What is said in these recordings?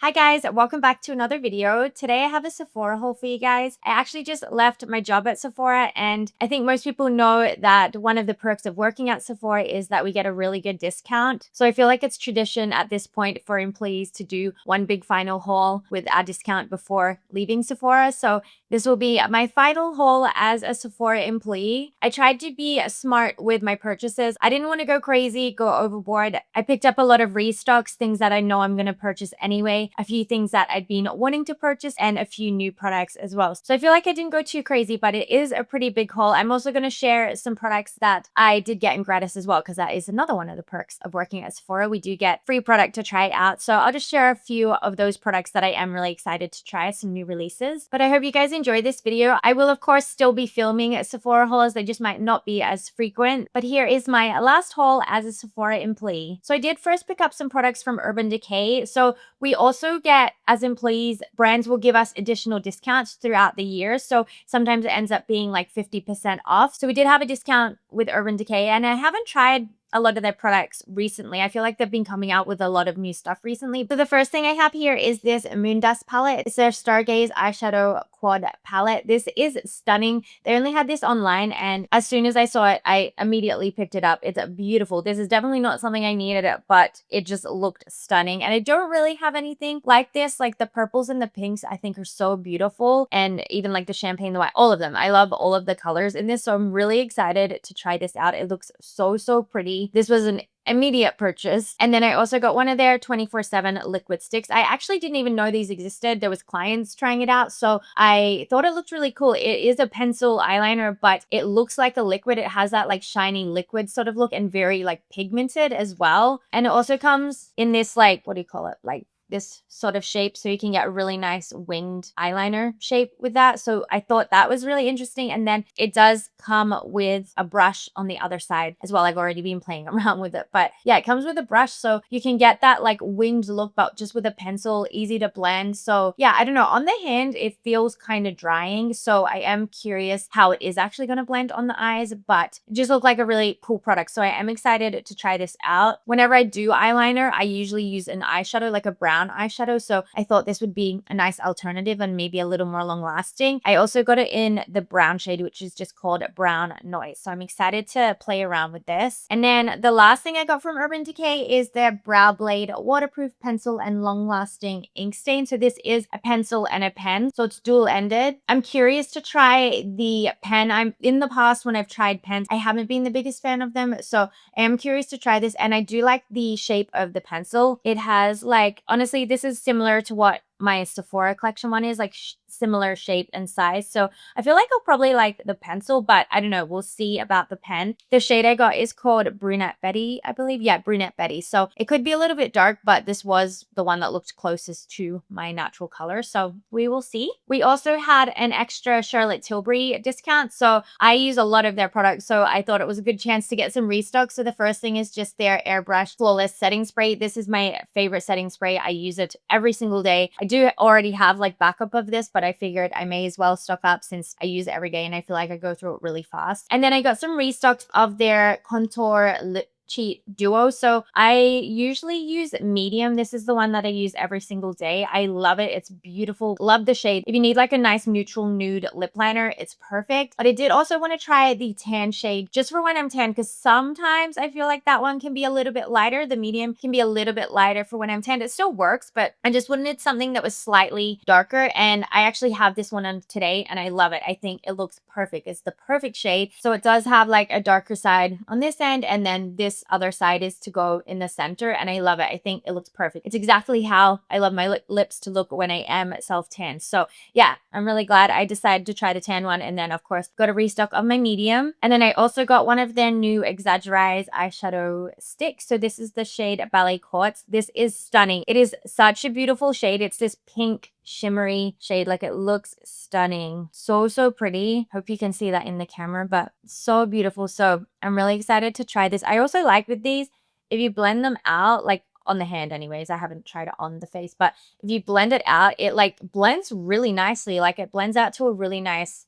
Hi guys, welcome back to another video. Today I have a Sephora haul for you guys. I actually just left my job at Sephora, and I think most people know that one of the perks of working at Sephora is that we get a really good discount. So I feel like it's tradition at this point for employees to do one big final haul with a discount before leaving Sephora. So this will be my final haul as a Sephora employee. I tried to be smart with my purchases. I didn't want to go crazy, go overboard. I picked up a lot of restocks, things that I know I'm going to purchase anyway, a few things that I'd been wanting to purchase, and a few new products as well. So I feel like I didn't go too crazy, but it is a pretty big haul. I'm also going to share some products that I did get in Gratis as well, because that is another one of the perks of working at Sephora. We do get free product to try out. So I'll just share a few of those products that I am really excited to try, some new releases. But I hope you guys enjoy this video. I will of course still be filming Sephora hauls. They just might not be as frequent. But here is my last haul as a Sephora employee. So I did first pick up some products from Decay. So we also get, as employees, brands will give us additional discounts throughout the year. So sometimes it ends up being like 50% off. So we did have a discount with Decay, and I haven't tried a lot of their products recently. I feel like they've been coming out with a lot of new stuff recently. So the first thing I have here is this Moon Dust palette. It's their Stargaze eyeshadow quad palette. This is stunning. They only had this online, and as soon as I saw it, I immediately picked it up. It's beautiful. This is definitely not something I needed, but it just looked stunning. And I don't really have anything like this. Like the purples and the pinks, I think are so beautiful. And even like the champagne, the white, all of them. I love all of the colors in this. So I'm really excited to try this out. It looks so pretty. This was an immediate purchase. And then I also got one of their 24/7 liquid sticks. I actually didn't even know these existed. There was clients trying it out, so I thought it looked really cool. It is a pencil eyeliner, but it looks like a liquid. It has that like shiny liquid sort of look, and very like pigmented as well. And it also comes in this like, what do you call it? Like this sort of shape, so you can get a really nice winged eyeliner shape with that. So I thought that was really interesting. And then it does come with a brush on the other side as well. I've already been playing around with it, but yeah, it comes with a brush, so you can get that like winged look, but just with a pencil, easy to blend. So yeah, I don't know, on the hand it feels kind of drying, so I am curious how it is actually going to blend on the eyes, but it just looked like a really cool product. So I am excited to try this out. Whenever I do eyeliner, I usually use an eyeshadow, like a brown eyeshadow, so I thought this would be a nice alternative and maybe a little more long lasting. I also got it in the brown shade, which is just called Brown Noise, so I'm excited to play around with this. And then the last thing I got from Decay is their Brow Blade waterproof pencil and long lasting ink stain. So this is a pencil and a pen, so it's dual ended. I'm curious to try the pen. I'm in the past, when I've tried pens, I haven't been the biggest fan of them, so I am curious to try this. And I do like the shape of the pencil. It has like, honestly, this is similar to what my Sephora collection one is, like similar shape and size. So I feel like I'll probably like the pencil, but I don't know. We'll see about the pen. The shade I got is called Brunette Betty, I believe. Yeah, Brunette Betty. So it could be a little bit dark, but this was the one that looked closest to my natural color. So we will see. We also had an extra Charlotte Tilbury discount. So I use a lot of their products, so I thought it was a good chance to get some restock. So the first thing is just their Airbrush Flawless Setting Spray. This is my favorite setting spray. I use it every single day. I do already have like backup of this, but I figured I may as well stock up since I use it every day and I feel like I go through it really fast. And then I got some restocks of their Contour Lip Cheat Duo. So I usually use medium. This is the one that I use every single day. I love it. It's beautiful. Love the shade. If you need like a nice neutral nude lip liner, it's perfect. But I did also want to try the tan shade just for when I'm tan, because sometimes I feel like that one can be a little bit lighter. The medium can be a little bit lighter for when I'm tan. It still works, but I just wanted something that was slightly darker. And I actually have this one on today and I love it. I think it looks perfect. It's the perfect shade. So it does have like a darker side on this end, and then this other side is to go in the center, and I love it. I think it looks perfect. It's exactly how I love my lips to look when I am self-tan. So yeah, I'm really glad I decided to try the tan one, and then of course got a restock of my medium. And then I also got one of their new Exaggerize eyeshadow sticks. So this is the shade Ballet Quartz. This is stunning. It is such a beautiful shade. It's this pink shimmery shade. Like, it looks stunning. So pretty. Hope you can see that in the camera, but so beautiful. So I'm really excited to try this. I also like with these, if you blend them out, like on the hand anyways, I haven't tried it on the face, but if you blend it out, it like blends really nicely. Like, it blends out to a really nice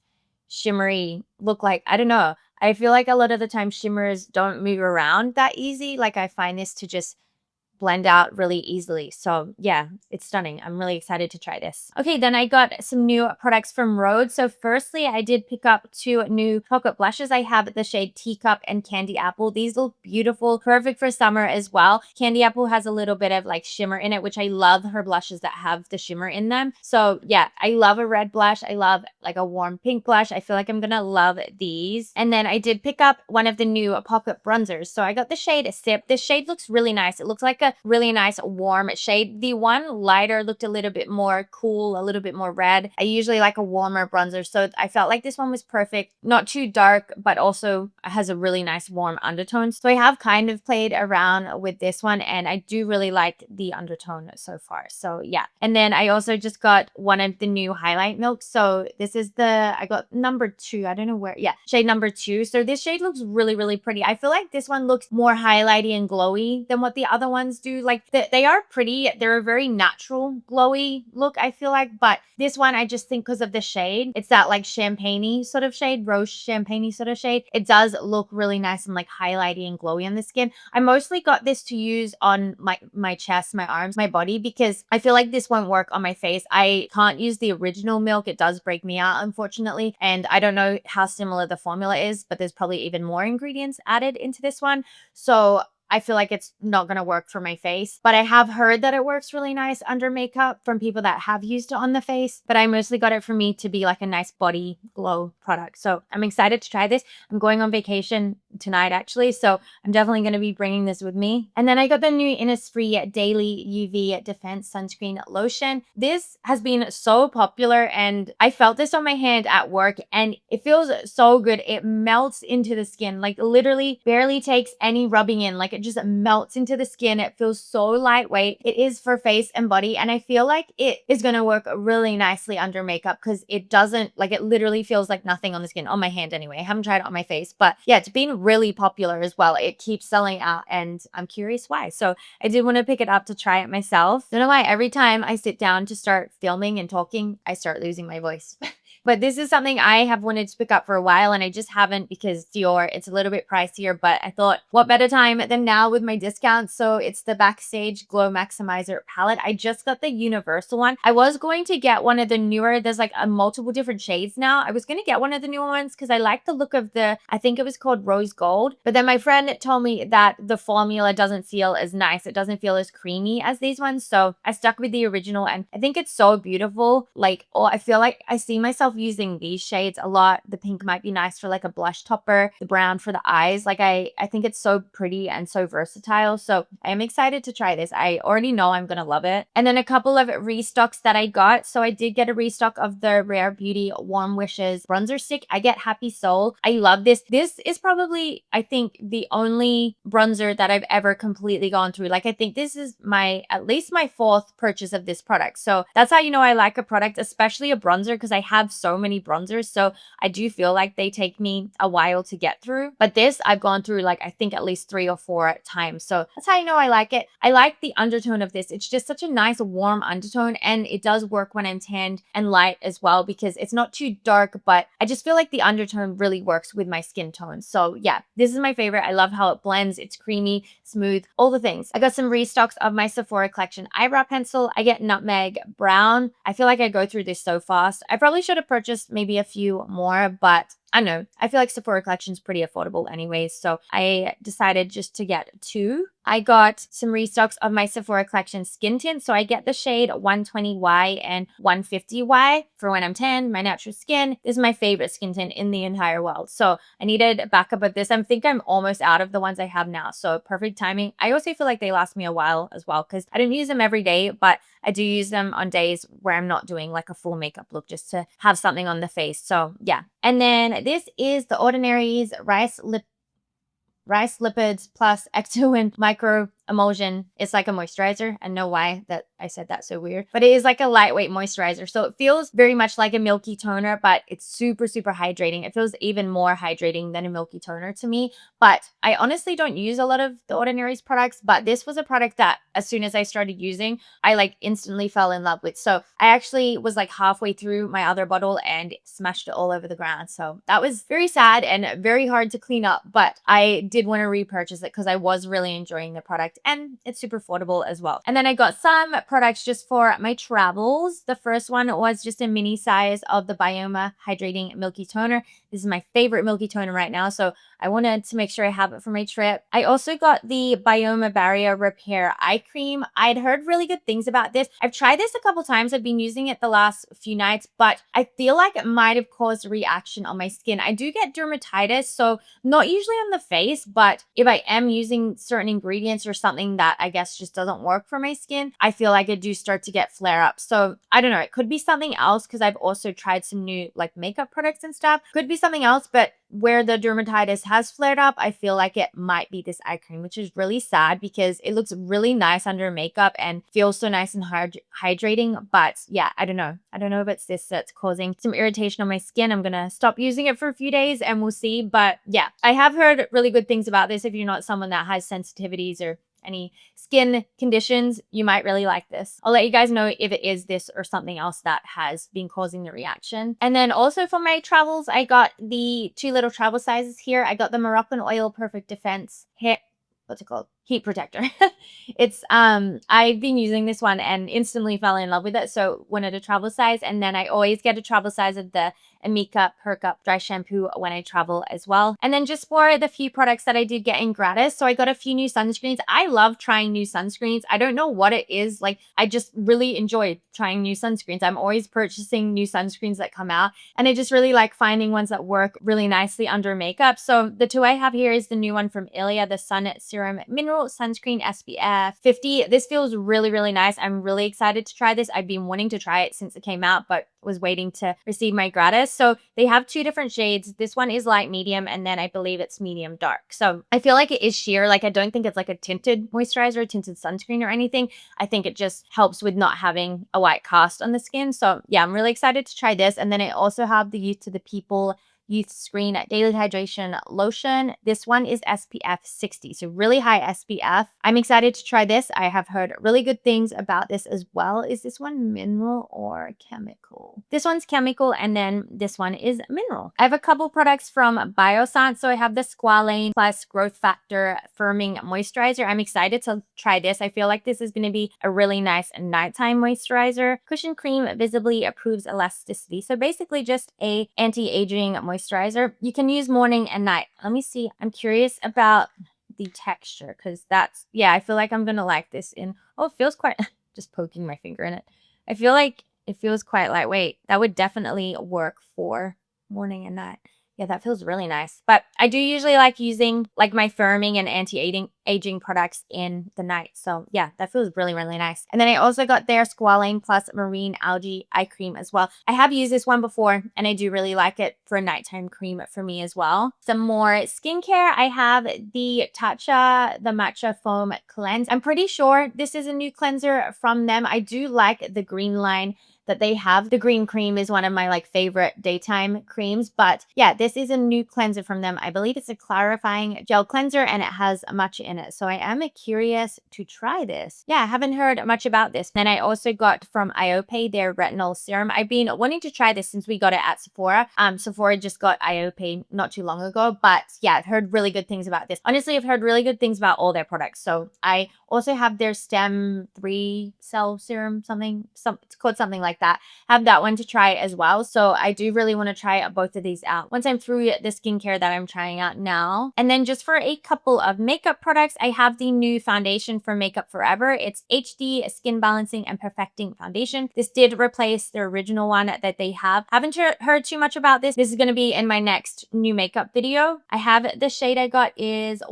shimmery look. Like, I don't know, I feel like a lot of the time shimmers don't move around that easy. Like, I find this to just blend out really easily. So yeah, it's stunning. I'm really excited to try this. Okay, then I got some new products from Rhode. So firstly, I did pick up 2 new pocket blushes. I have the shade Teacup and Candy Apple. These look beautiful, perfect for summer as well. Candy Apple has a little bit of like shimmer in it, which I love her blushes that have the shimmer in them. So yeah, I love a red blush. I love like a warm pink blush. I feel like I'm gonna love these. And then I did pick up one of the new pocket bronzers. So I got the shade Sip. This shade looks really nice. It looks like a really nice warm shade. The one lighter looked a little bit more cool, a little bit more red. I usually like a warmer bronzer, so I felt like this one was perfect. Not too dark, but also has a really nice warm undertone. So I have kind of played around with this one, and I do really like the undertone so far. So yeah. And then I also just got one of the new highlight milks. So this is I got number 2. I don't know where. Yeah, shade number 2. So this shade looks really, really pretty. I feel like this one looks more highlighty and glowy than what the other ones do. Like they are pretty. They're a very natural glowy look, I feel like. But this one, I just think because of the shade, it's that like champagne-y sort of shade, rose champagne-y sort of shade. It does look really nice and like highlighty and glowy on the skin. I mostly got this to use on my chest, my arms, my body, because I feel like this won't work on my face. I can't use the original milk. It does break me out, unfortunately. And I don't know how similar the formula is, but there's probably even more ingredients added into this one. So I feel like it's not going to work for my face, but I have heard that it works really nice under makeup from people that have used it on the face, but I mostly got it for me to be like a nice body glow product. So I'm excited to try this. I'm going on vacation tonight actually, so I'm definitely going to be bringing this with me. And then I got the new Innisfree Daily UV Defense Sunscreen Lotion. This has been so popular, and I felt this on my hand at work, and it feels so good. It melts into the skin, like literally barely takes any rubbing in. Like it just melts into the skin. It feels so lightweight. It is for face and body, and I feel like it is going to work really nicely under makeup because it doesn't, like, it literally feels like nothing on the skin, on my hand anyway. I haven't tried it on my face, but yeah, it's been really popular as well. It keeps selling out, and I'm curious why. So I did want to pick it up to try it myself. Don't know why every time I sit down to start filming and talking, I start losing my voice. But this is something I have wanted to pick up for a while, and I just haven't because Dior, it's a little bit pricier, but I thought what better time than now with my discounts. So it's the Backstage Glow Maximizer palette. I just got the universal one. I was going to get one of the newer, there's like a multiple different shades now. I was going to get one of the newer ones because I like the look of I think it was called Rose Gold. But then my friend told me that the formula doesn't feel as nice. It doesn't feel as creamy as these ones. So I stuck with the original, and I think it's so beautiful. Like, oh, I feel like I see myself using these shades a lot. The pink might be nice for like a blush topper, the brown for the eyes. Like I think it's so pretty and so versatile. So I am excited to try this. I already know I'm gonna love it. And then a couple of restocks that I got. So I did get a restock of the Rare Beauty Warm Wishes bronzer stick. I get Happy Soul. I love this. This is probably, I think, the only bronzer that I've ever completely gone through. Like I think this is at least my 4th purchase of this product. So that's how you know I like a product, especially a bronzer, because I have so many bronzers. So I do feel like they take me a while to get through. But this I've gone through like I think at least 3 or 4 times. So that's how you know I like it. I like the undertone of this. It's just such a nice warm undertone, and it does work when I'm tanned and light as well because it's not too dark, but I just feel like the undertone really works with my skin tone. So yeah, this is my favorite. I love how it blends. It's creamy, smooth, all the things. I got some restocks of my Sephora collection eyebrow pencil. I get Nutmeg Brown. I feel like I go through this so fast. I probably should have purchased maybe a few more, but I don't know. I feel like Sephora collection is pretty affordable anyways, so I decided just to get 2. I got some restocks of my Sephora collection skin tint. So I get the shade 120Y and 150Y for when I'm tan, my natural skin. This is my favorite skin tint in the entire world. So I needed backup of this. I think I'm almost out of the ones I have now. So perfect timing. I also feel like they last me a while as well because I don't use them every day, but I do use them on days where I'm not doing like a full makeup look just to have something on the face. So yeah. And then this is the Ordinary's Rice Lipids Plus Ecto and Micro Emulsion. It's like a moisturizer. I know why that I said that so weird, but it is like a lightweight moisturizer. So it feels very much like a milky toner, but it's super, super hydrating. It feels even more hydrating than a milky toner to me. But I honestly don't use a lot of the Ordinary's products, but this was a product that as soon as I started using, I like instantly fell in love with. So I actually was like halfway through my other bottle and smashed it all over the ground. So that was very sad and very hard to clean up, but I did want to repurchase it because I was really enjoying the product. and it's super affordable as well. And then I got some products just for my travels. The first one was just a mini size of the Bioma Hydrating Milky Toner. This is my favorite milky toner right now, so I wanted to make sure I have it for my trip. I also got the Bioma Barrier Repair Eye Cream. I'd heard really good things about this. I've tried this a couple times. I've been using it the last few nights, but I feel like it might have caused a reaction on my skin. I do get dermatitis, so not usually on the face, but if I am using certain ingredients or something that I guess just doesn't work for my skin, I feel like I do start to get flare-ups. So I don't know, it could be something else because I've also tried some new like makeup products and stuff. Could be something else, but where the dermatitis has flared up, I feel like it might be this eye cream, which is really sad because it looks really nice under makeup and feels so nice and hydrating. But yeah, I don't know. I don't know if it's this that's causing some irritation on my skin. I'm going to stop using it for a few days and we'll see. But yeah, I have heard really good things about this. If you're not someone that has sensitivities or any skin conditions, you might really like this. I'll let you guys know if it is this or something else that has been causing the reaction. And then also for my travels, I got the 2 little travel sizes here. I got the Moroccan Oil Perfect Defense hair, what's it called? Heat protector. It's I've been using this one and instantly fell in love with it. So wanted a travel size, and then I always get a travel size of the Amika Perk Up Dry Shampoo when I travel as well. And then just for the few products that I did get in Gratis, so I got a few new sunscreens. I love trying new sunscreens. I don't know what it is. Like, I just really enjoy trying new sunscreens. I'm always purchasing new sunscreens that come out, and I just really like finding ones that work really nicely under makeup. So the 2 I have here is the new one from Ilia, the Sun Serum Mineral Sunscreen SPF 50. This feels really, really nice. I'm really excited to try this. I've been wanting to try it since it came out, but was waiting to receive my Gratis. So they have 2 different shades. This one is light medium, and then I believe it's medium dark. So I feel like it is sheer. Like, I don't think it's like a tinted moisturizer, tinted sunscreen or anything. I think it just helps with not having a white cast on the skin. So yeah, I'm really excited to try this. And then I also have the Youth to the People Youth Screen Daily Hydration Lotion. This one is SPF 60, so really high SPF. I'm excited to try this. I have heard really good things about this as well. Is this one mineral or chemical? This one's chemical, and then this one is mineral. I have a couple products from Biossance. So I have the Squalane Plus Growth Factor Firming Moisturizer. I'm excited to try this. I feel like this is going to be a really nice nighttime moisturizer. Cushion Cream visibly improves elasticity. So basically just a anti-aging moisturizer. You can use morning and night. Let me see. I'm curious about the texture because that's, yeah, I feel like I'm going to like this in, oh, it feels quite, just poking my finger in it. I feel like it feels quite lightweight. That would definitely work for morning and night. Yeah, that feels really nice. But I do usually like using like my firming and anti-aging products in the night. So yeah, that feels really, really nice. And then I also got their Squalane Plus Marine Algae Eye Cream as well. I have used this one before and I do really like it for a nighttime cream for me as well. Some more skincare. I have the Tatcha, the Matcha Foam Cleanse. I'm pretty sure this is a new cleanser from them. I do like the green line that they have. The green cream is one of my like favorite daytime creams, but yeah, this is a new cleanser from them. I believe it's a clarifying gel cleanser and it has matcha in it. So I am curious to try this. Yeah, I haven't heard much about this. Then I also got from Iope their retinol serum. I've been wanting to try this since we got it at Sephora. Sephora just got Iope not too long ago, but yeah, I've heard really good things about this. Honestly, I've heard really good things about all their products. So I also have their Stem 3 Cell Serum, it's called something like that. Have that one to try as well. So I do really want to try both of these out once I'm through the skincare that I'm trying out now. And then just for a couple of makeup products, I have the new foundation from Makeup Forever. It's HD Skin Balancing and Perfecting Foundation. This did replace the original one that they have. Haven't heard too much about this. This is going to be in my next new makeup video. I have the shade I got is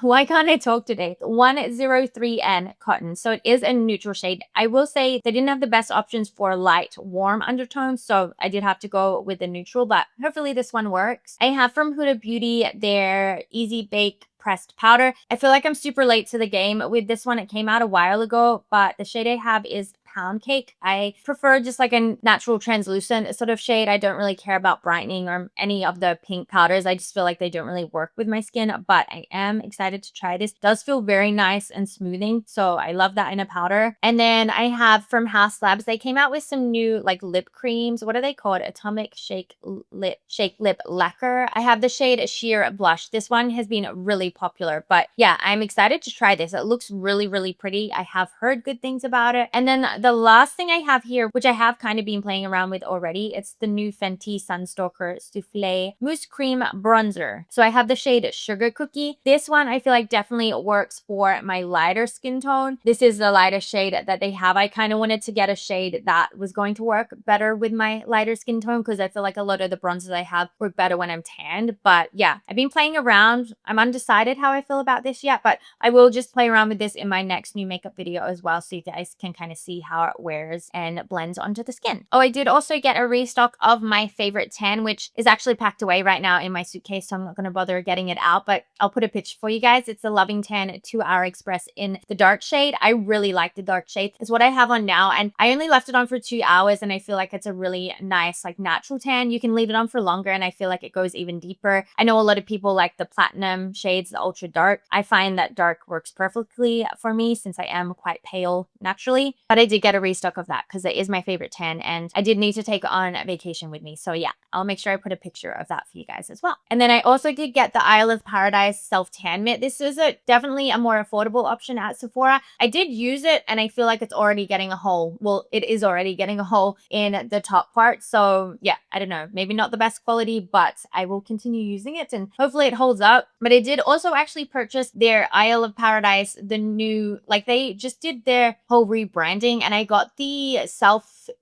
why can't I talk today? 103N Cotton. So it is a neutral shade. I will say they didn't have the best options for light, warm undertones. So I did have to go with the neutral, but hopefully this one works. I have from Huda Beauty their Easy Bake Pressed Powder. I feel like I'm super late to the game with this one. It came out a while ago, but the shade I have is pound cake. I prefer just like a natural translucent sort of shade. I don't really care about brightening or any of the pink powders. I just feel like they don't really work with my skin, but I am excited to try this. It does feel very nice and smoothing, so I love that in a powder. And then I have from House Labs, they came out with some new like lip creams. What are they called? Atomic Shake Lip Lacquer. I have the shade Sheer Blush. This one has been really popular, but yeah, I'm excited to try this. It looks really pretty. I have heard good things about it. And then the last thing I have here, which I have kind of been playing around with already, it's the new Fenty Sunstalker Souffle Mousse Cream Bronzer. So I have the shade Sugar Cookie. This one I feel like definitely works for my lighter skin tone. This is the lighter shade that they have. I kind of wanted to get a shade that was going to work better with my lighter skin tone because I feel like a lot of the bronzers I have work better when I'm tanned. But yeah, I've been playing around. I'm undecided how I feel about this yet, but I will just play around with this in my next new makeup video as well, so you guys can kind of see how it wears and blends onto the skin. Oh, I did also get a restock of my favorite tan, which is actually packed away right now in my suitcase, so I'm not going to bother getting it out, but I'll put a picture for you guys. It's the Loving Tan 2-Hour Express in the dark shade. I really like the dark shade. It's what I have on now, and I only left it on for 2 hours, and I feel like it's a really nice, like natural tan. You can leave it on for longer, and I feel like it goes even deeper. I know a lot of people like the platinum shades, the ultra dark. I find that dark works perfectly for me since I am quite pale naturally, but I did get a restock of that because it is my favorite tan, and I did need to take it on vacation with me. So yeah, I'll make sure I put a picture of that for you guys as well. And then I also did get the Isle of Paradise Self Tan Mitt. This is definitely a more affordable option at Sephora. I did use it, and I feel like it's already getting a hole. Well, it is already getting a hole in the top part. So yeah, I don't know, maybe not the best quality, but I will continue using it and hopefully it holds up. But I did also actually purchase their Isle of Paradise, the new, like they just did their whole rebranding, and I got the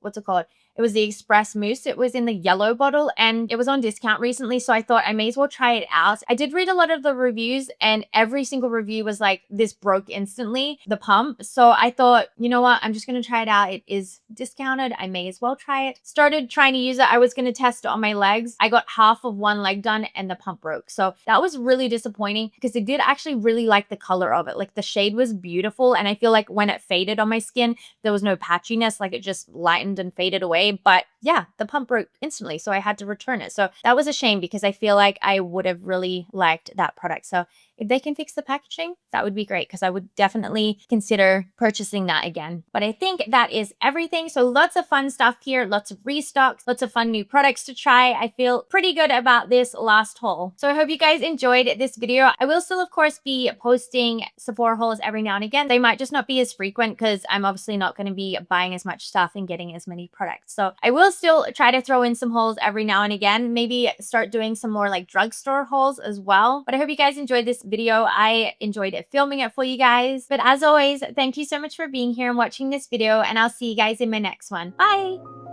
what's it called? It was the Express Mousse. It was in the yellow bottle and it was on discount recently. So I thought I may as well try it out. I did read a lot of the reviews and every single review was like, this broke instantly, the pump. So I thought, you know what? I'm just going to try it out. It is discounted. I may as well try it. Started trying to use it. I was going to test it on my legs. I got half of one leg done and the pump broke. So that was really disappointing because I did actually really like the color of it. Like the shade was beautiful. And I feel like when it faded on my skin, there was no patchiness. Like it just lightened and faded away. But yeah, the pump broke instantly, so I had to return it. So that was a shame because I feel like I would have really liked that product. So if they can fix the packaging, that would be great because I would definitely consider purchasing that again. But I think that is everything. So lots of fun stuff here, lots of restocks, lots of fun new products to try. I feel pretty good about this last haul. So I hope you guys enjoyed this video. I will still, of course, be posting Sephora hauls every now and again. They might just not be as frequent because I'm obviously not going to be buying as much stuff and getting as many products. So I will still try to throw in some hauls every now and again. Maybe start doing some more like drugstore hauls as well. But I hope you guys enjoyed this video. I enjoyed filming it for you guys. But as always, thank you so much for being here and watching this video, and I'll see you guys in my next one. Bye!